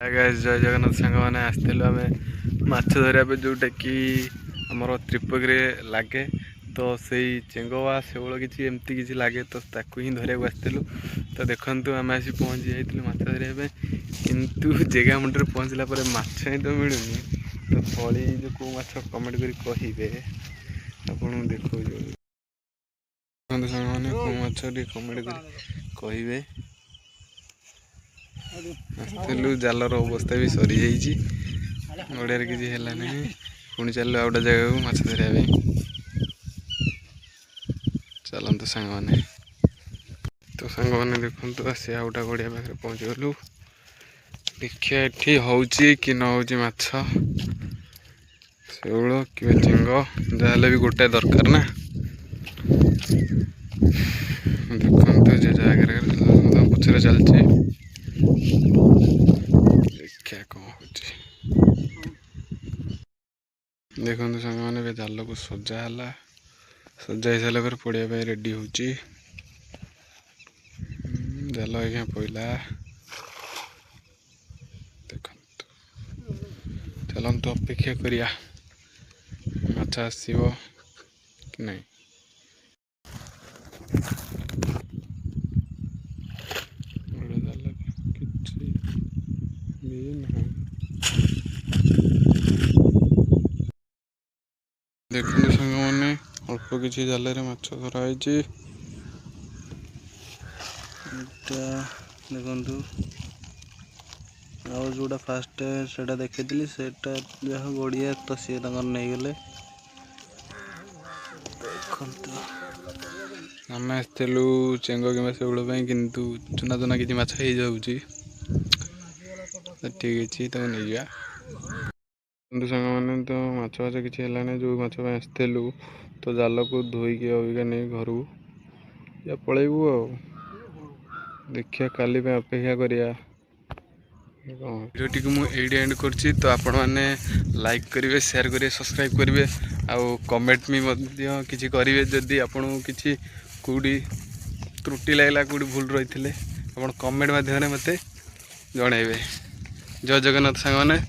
जय जगन्नाथ सांग मैंने आसलु आम माछ धरिया जोटा कि आमर त्रिपगी लगे तो से चेंगवा शेवल किसी एमती किसी लगे तो ताकू ही धरिया आसलु तो देखु आम आसी पहुँची जाइलु माछ धरिया किंतु जगह मुंडे पहुँचला माछ ही तो मिलूनी तो फली जो कौ माछ कमेंट कर कहे आपन देखो मैंने कौ माछ कमेंट कर कहे आसलु जालर अवस्था भी सरी जाइए गड़िया किसी है नहीं पुणी चल आउ गोटे जगह को माछ धरिया चलते सांग मैंने तो सांग मैंने देखु आसी आउ गोटे गड़िया पाखे पहुँच गलु देखिए ये हूँ कि न हूँ माछ शेवल कि चेंग जहाँ भी गोटे दरकार ना देखते जो जगह पचर चलती देखिए कौन हो देखो सांग मैंने जाल को सजा है सजा ही सारा पर पड़िया रेडी हो जाल आज्ञा पड़ा देखु चलतु अपेक्षा करिया माछ आसो कि नहीं देखते सांग मैंने अल्प किसी जाल माछ धराई देखु आउ जोटा फास्ट से देखी से जहाँ गड़िया तो सी नहीं गले आम आसलु चेंग कि शेवल किंतु चुना चुना किसी माछ हो जाऊँगी ठीक अच्छे तो नहीं जा किंतु सांग मैंने तो माछ फाछ किसी है जो माछ आसलु तो जाल को धोईकी अबिका नहीं घर या पलैबू आ देखिया काली अपेक्षा करिया वीडियो टी मुझे एंड करछि तो आपण मैंने लाइक करेंगे शेयर करेंगे सब्सक्राइब करेंगे आउ कमेंट भी किसी करेंगे जदि आपन किसी कौटी त्रुटि लगला कौटी भूल रही आप कमेंट माध्यम मत जनइबे जय जगन्नाथ सांग मैंने।